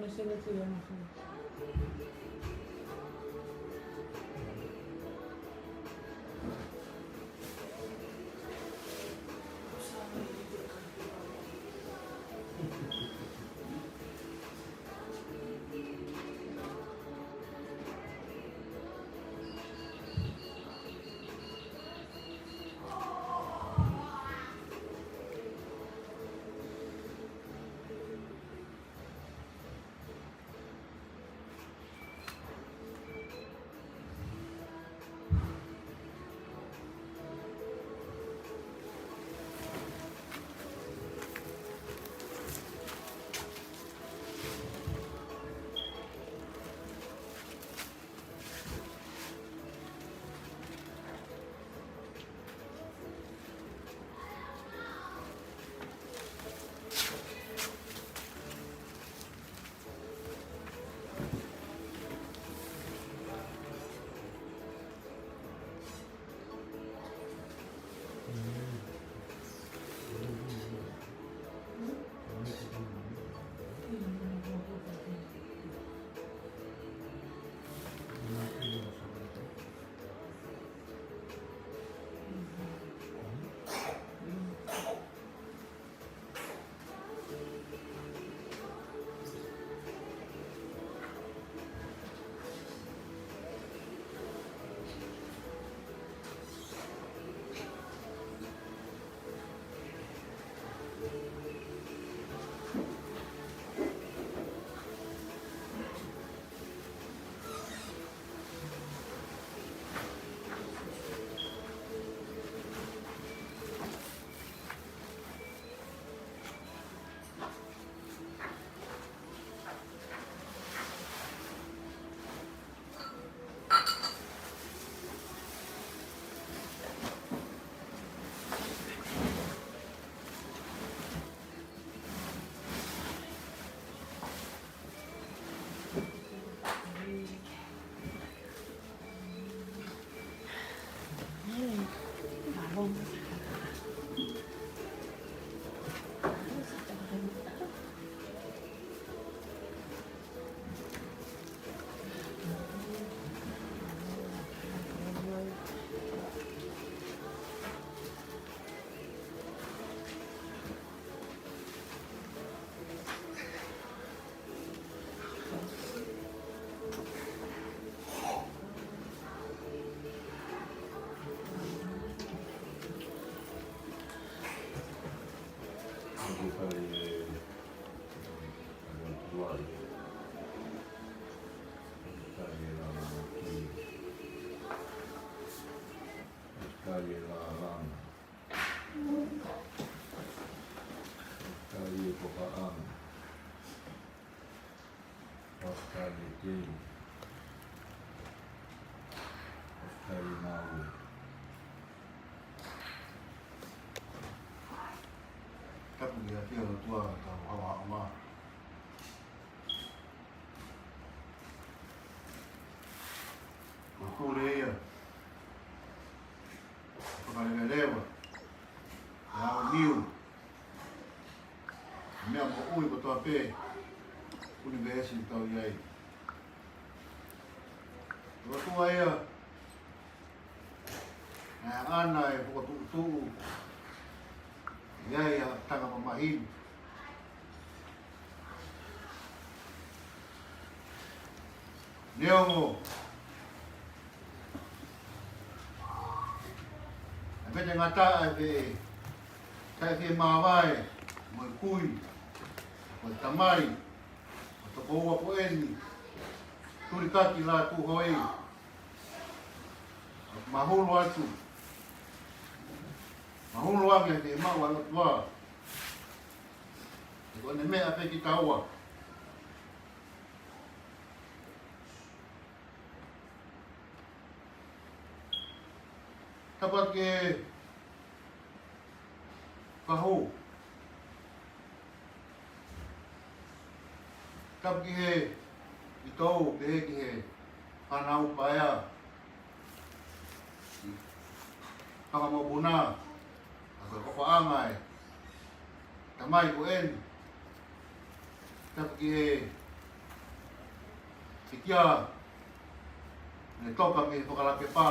na sila sila. Kapu ya pia tua ka hawa ama. Kule ya. Pakalelewa. Ya miu. Mea mo ui ko toa pe. University tau iai. Tua ia. Ana e ko tu iai a tanga mamahin. Neongo. Pete ngata e kai ke mawai mo kui mo tamai o to boa ko eni turi kaki la tu hoi mahulu atu mahulu ame ke mawa no tua ko ne me ape ki kaua Kapat ke kahu kap ki he ito ke ki he panau paya kama mo buna ako ko paangai tamai ko en kap ki he Ke kia, ne toka ke whakalake pā.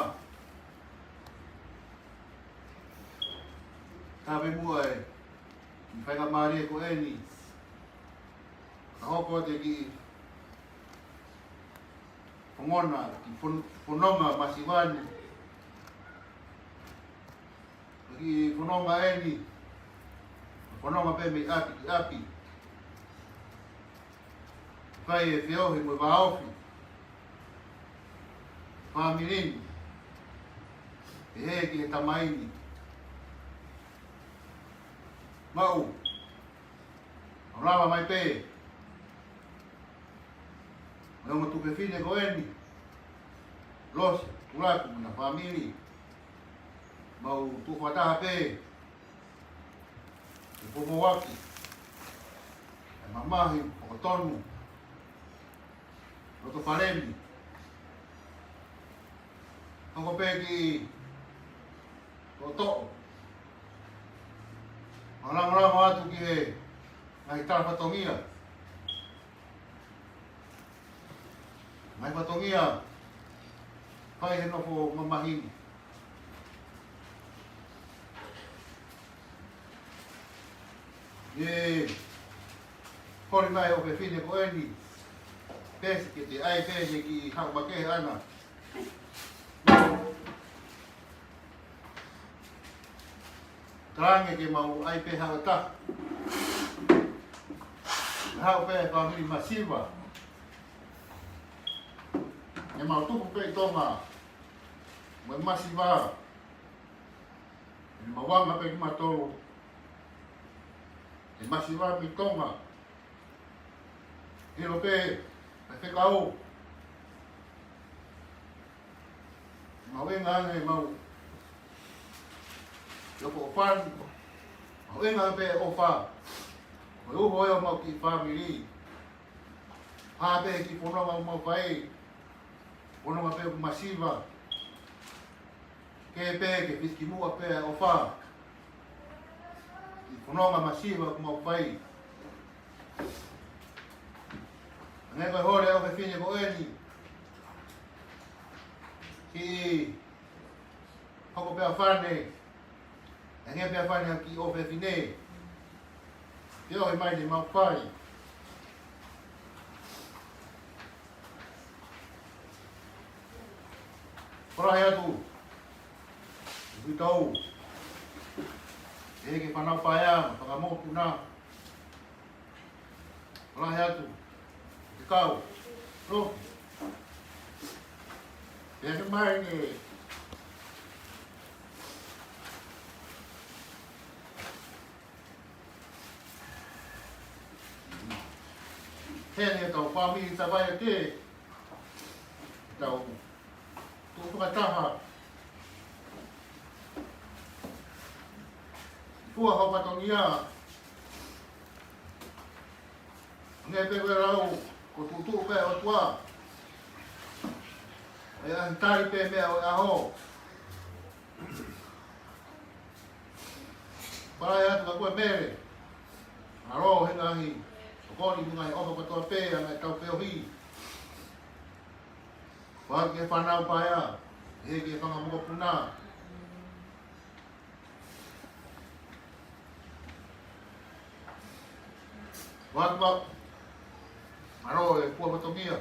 Tāwe mua e, ki whainga maari e ko eni. Ka hoko te ki whangona, ki whanonga masiwani. Ki whanonga eni, whanonga pe me api ki api. Kai e whiohi mo waofi. Whamirini. E he ki he tamaini. Mau. Rawa mai pe. Nonga tupe fine ko eni. Los, tulaku na famili. Mau tu whataha pe. E pomo waki. E mamahi, okotonu. Roto wharemi. Hoko pe ki to'o. Malang-malang atu ki he ngai tala patongia. Ngai patongia pai he nofo mamahini. Ye kori mai o pe fine ko eni. Pesi ke te ai pesi ki hau make ana. Trange ke mau ai pe hau ta. Hau pe famili masiva. E mau tupu pe tonga. Mai masiva. E mawanga pe ki matoro. E masiva mi tonga. Hilo pe pe kau. Mau e ngane mau. Yoko fan. Mau e ngane pe o fa. Mau uho e o mau ki family. Ha pe ki pononga mau fai. Pononga pe o masiva. Ke pe ke fiski mua pe o fa. Ki pononga masiva o mau fai. Ngai koe hore o me fine ko eni. Ki hoko pea whane. E ngai pea whane ki o pe fine. Te ohe mai ni mau whai. Korahe atu. Ui tau. E ke whanau whaia, whakamotu nā. Korahe atu. Kau, no. Dia mai ni. Hene tau famili ta vai ke. Tau. Tu ka taha. Tua ho patonia. Ngai pe rau. Ko tutu pe o tua. E antari pe me o aho. Para ya tu ko mere. Aro hinga hi. Ko ni ngai o ko to pe na tau pe o hi. Wa ke fanau pa ya. E ke fanga mo puna. Wa Aro e pua patomia.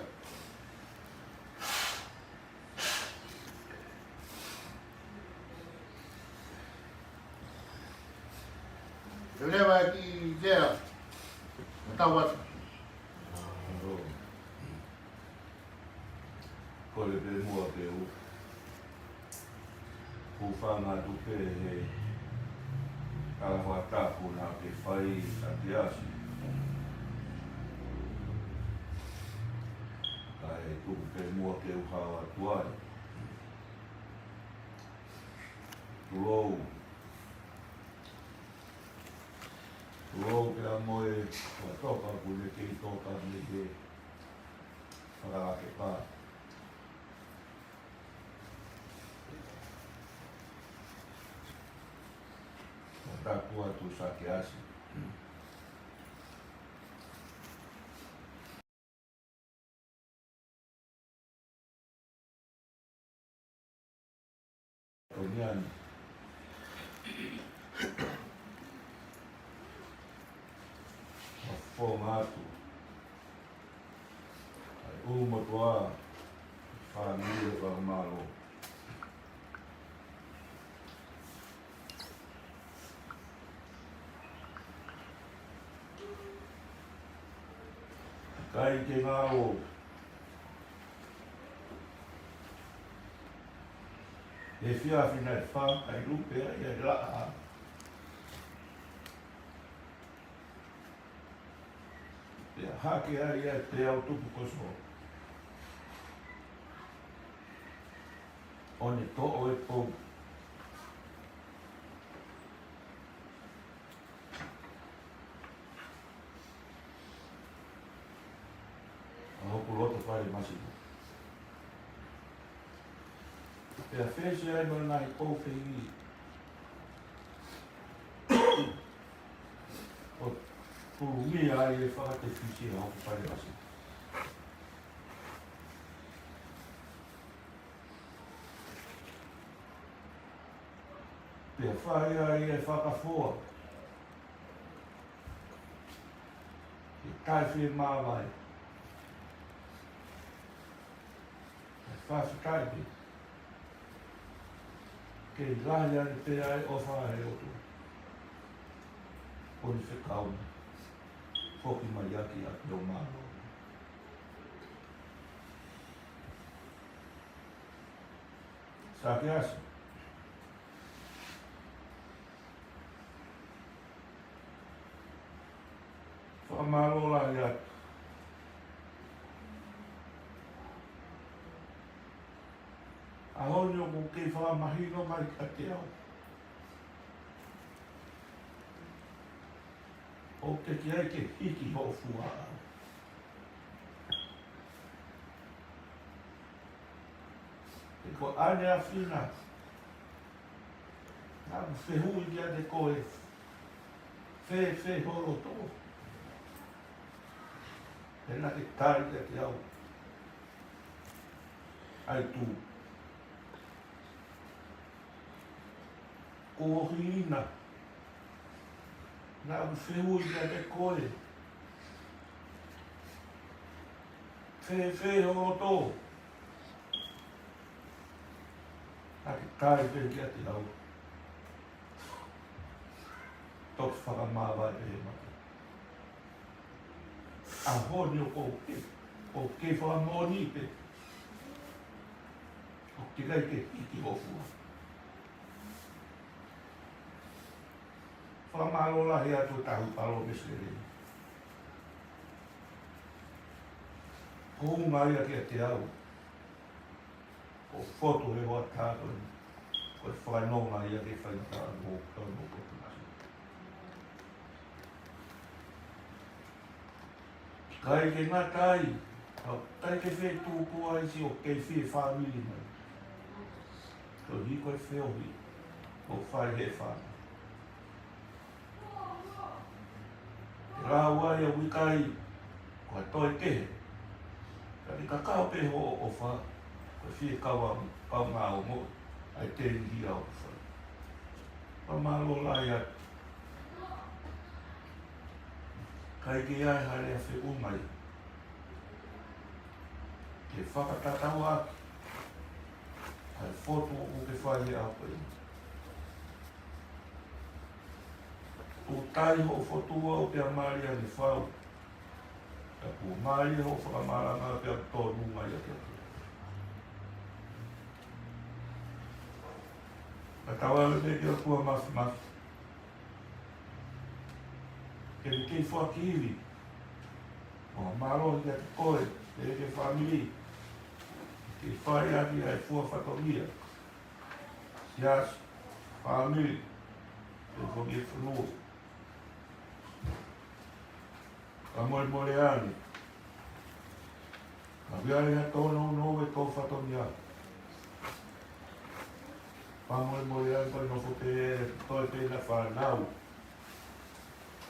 Eu levo aqui dela. Tá ótimo. Kore pe mua pe u. Ku whanga tu pe he. Kala hoa tāpu nā pe whai sa te asi. Kai tu pe mua pe u hawa tuai. Tulou. Tulou pe a moe. Kua toka kune ki toka ni ke. Whakarake pā. Tāpua tu sa ke asi. Toniani. Mafonga atu. Ai uma toa família para malo. Kai ke ngao. E fia fina e wha, ai lupe ai ai raa. E hake ai ai te au tupu koso. One to'o e pou. A hoku loto whare masiku. Te a whese ai mana nai pou whingi. O purumi ai e whakate whisi a hoku whare masiku. Te a whae ai e whakawhoa. Te tai whi mawai. E whawhitaipi. Kei lahi ane te ai o whae o tu. Poni whekauna. Whoki mai aki a teo mano. Sa ke asa. Whamaro lahi atu. Ahoni o kei whamahino mai ka te au. O te ki ai ke hiki ho fua au. E ko ane a whina. Nā ku whehui kia te koe. Whe horo tō. E nā te tari kia te au. Ai tū. Ko ohi ina. Nā ku whehui kia te koe. Whe horo tō. Nā te tari kia te au. Toki whakamāwai e mata. A honi o ke. O ke whakamoni pe. O ke kai ke hiki hofua. Whakamālo lahi atu tahu palo mesere. Hounga ia kia te au. O whoto he hoa tātoi. Koe whainonga ia ke whainonga o tono kotu. Kai ke ngā tai, kai ke whē tūpua isi o kei whē whāmili mai. Ko hi koe wheohi, o whai he whāna. Te rāua ia wikai, koe toi kehe. Kari kakao peho o whā, koe whē kawa ngā o mo, ai te ingi au whai. Pamalo lai atu. Kai ke ai hare a whi umai. Ke whakatatau aki. Ai whoto o ke whai a koe. O tai ho whotua o te amari a ni whau. Ka ku mari ho whakamaranga pe a tōnu mai a te atu. Ka tawa te ki a kua mafi. Kei whakiwi. O maro ki a te koe, ke whamiri. Kei whai aki ai fua whatomia. Sias, whamiri. Kei whoki e whanua. Ka more ani. Ka wiare ha tōno no e tō whatomia. Ka more ani koe no whoke toi pēna whanau.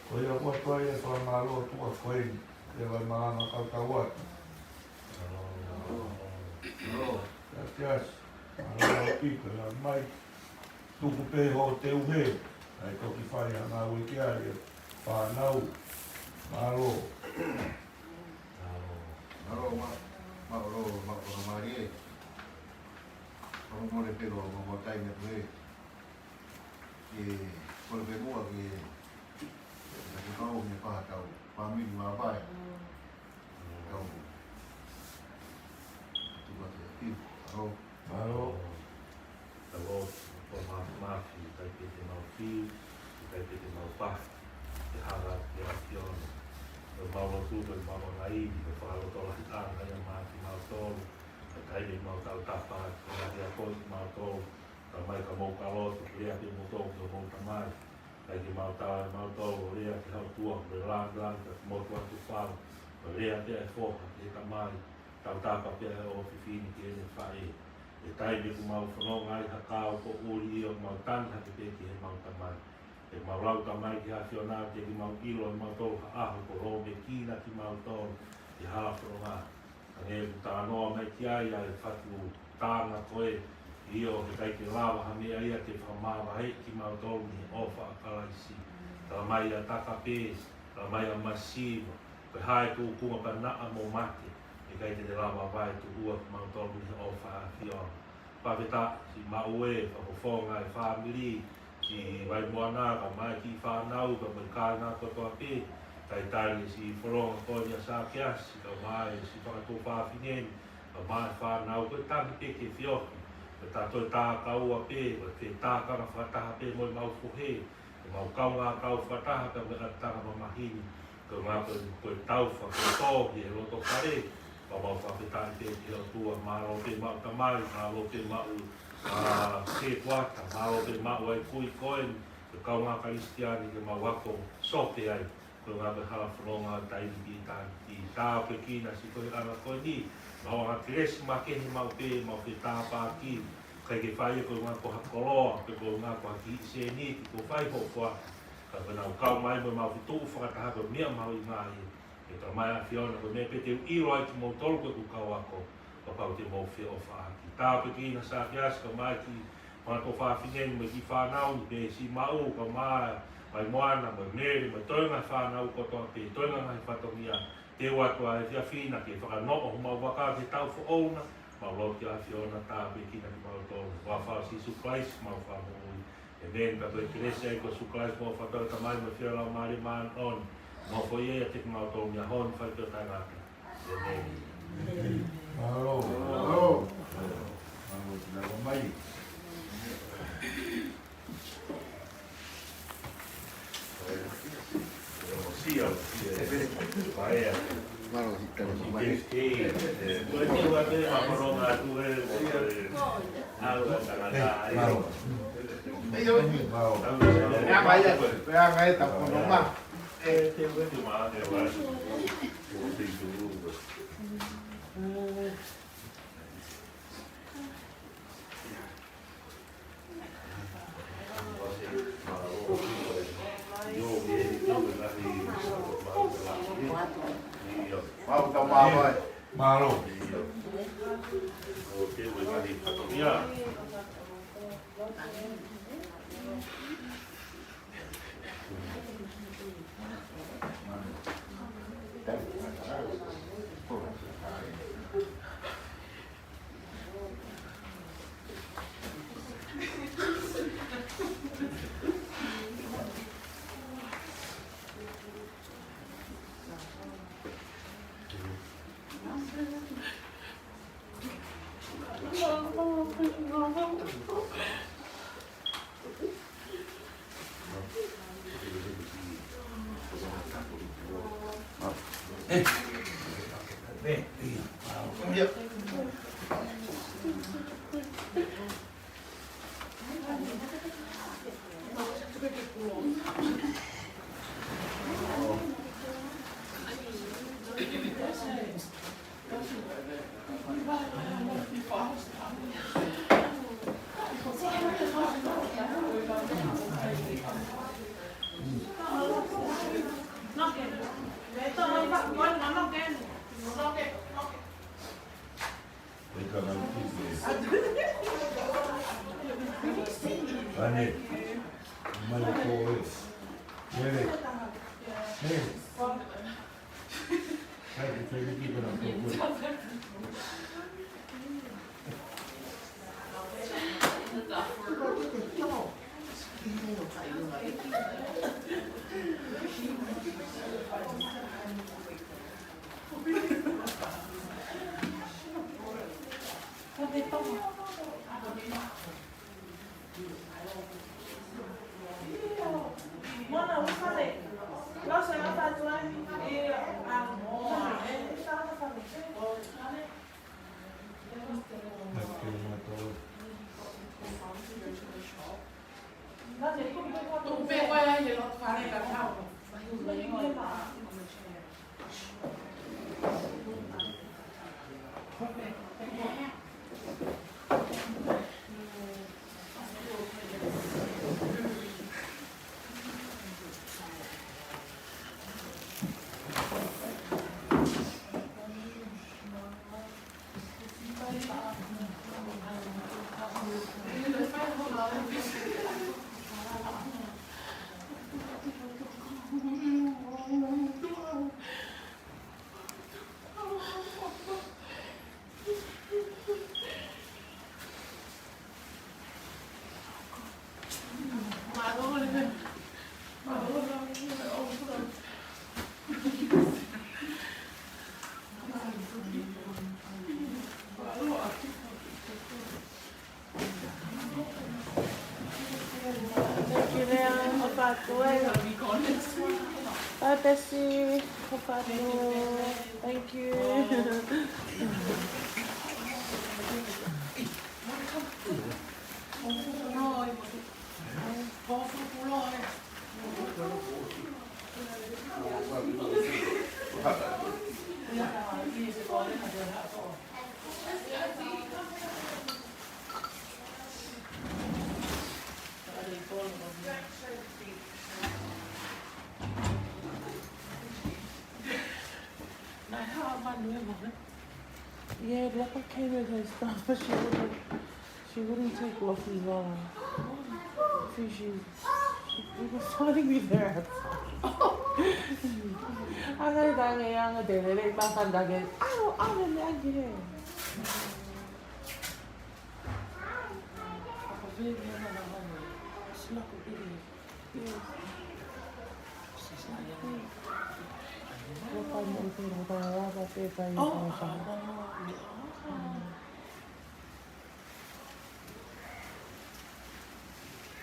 Ko ia kua toi e wha mālo tua koeni, e vai maanga kautau atu. Ka tias, mālo pika la mai, tuku pe ho te uhe, ai toki whare a ngā ui ke are, whanau, malo. Malo ma marie. Kalau mo le pero mo tai me pe. Por pe mo que la kau me pa kau, pa mi ma bai. Kau. Tu va te kau. Malo. Talo po mafi kai te mau fi, kai te mau pa. Te hara te afion. O mau tu o mau ngai, o whalo tola hitanga ia mafi mau tolu. Kai te mau tau tapa, kai te apoi mau tolu. Ka mai ka mau kalotu, rea te mau tolu, ka mau tamai. Kai te mau tolu, rea te hau tua, me lang, ka mau tua tu whalo. Rea te e whoka, te tamai. Tau tapa pe o whiwhini ki ene whae. E tai me ku mau whanonga ai hakao ko uri i o mau tanga te peki he mau tamai. E mau lau tamai ki hawhio nā te ki mau ilo i mau tolu ha aho ko rō me kīna ki mau tolu i hala whanonga. Ka nge ku tā noa mai ki ai ai whatu tāna koe i o he kai ke lawa ha mea ia te whamawa hei ki mau tolu ni ofa a kalaisi. Ka mai a taka pēs, ka mai a masiwa, koe hae ku kunga pa naa mo mate. Kai te rawa vai tu ua ki mau tolu ni o wha whiona. Paweta si maue, whakawhonga e whamiri, si vai moana ka mai ki whanau, ka mai kāna kotoa pē, kai tari si whoronga konia sa kiasi, ka mai si whakato whawhineni, ka mai whanau, koe tangi peke whioki, ka tātoi tā kaua pē, ka te tākara whataha pē moi mau whohe, ka mau kaunga kau whataha ka mea tanga mamahini, ka ngā koe tau whakato e roto kare, ka mau whawhetai te o tua, maro te mau tamari, maro te mau te kuata, maro te mau ai kui koen, ka kaunga karistiani ke mau wako sope ai, ko ngā me hala whanonga taini ki tāni ki tāo pe kina si koe ana koe ni, mau ngā kiresi makeni mau pe, mau te tāpā ki, kai ke whaia ko ngā ko hakoloa, pe ko ngā ko haki se ni, ki ko whai ho koa, ka whanau kau mai mo mau fitu whakataha ko mea mau i ngā i, e ka mai a whiona ko mea pe te iro ai ki mō tolu koe ku kau ako, ka pau te mō whia o whaaki. Tāo pe kina sa fias ka mai ki mana ko whawhineni me ki whanau ni pe si mau ka mai moana, mai meri, mai toinga whanau kotoa pe, toinga ngai whatongia, te watua e whia whina ke whakanoko ho mau waka te tau whaona, mau lo ki a whiona tāo pe kina ki mau tolu. Wa whao si suklais mau whamoi. E men ka koe kirese e ko suklais mo whatoi ka mai me whia lau maari maan on. Mo fo ye te mau tolu mia hon whai pio tai ngata. E men. Malo. Malo. Malo te lawa mai. Sia, vai Malo hita le mai. Koe te ua te makoronga tu e aua tangata ai. Malo. Malo. Ya mai ta ko no ma. Te ua te maa te ua. Te turu. Mau ta ma vai. Malo. Oke, ua kari patokia. Nó Ane, male ko Nere. Nere. Hai di fai di tipo na ko. Mana usare? Lo se la faccio e Tụng bê quay lại thì nó phá này cả thảo. Bye, Bessie. Thank you. Yeah, Leopard came with her stuff, but she wouldn't take Loki's fishy. We were finding me there. Ang dami ang dele, bakandagin. Ano lagi?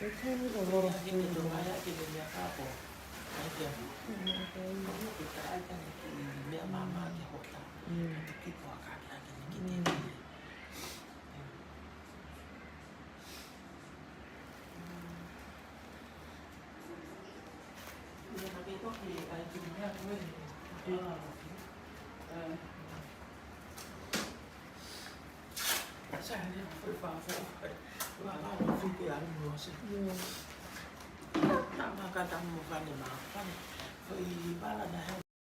They came with a lot of food. Tama ka tamo ka ni ma. Foi bala na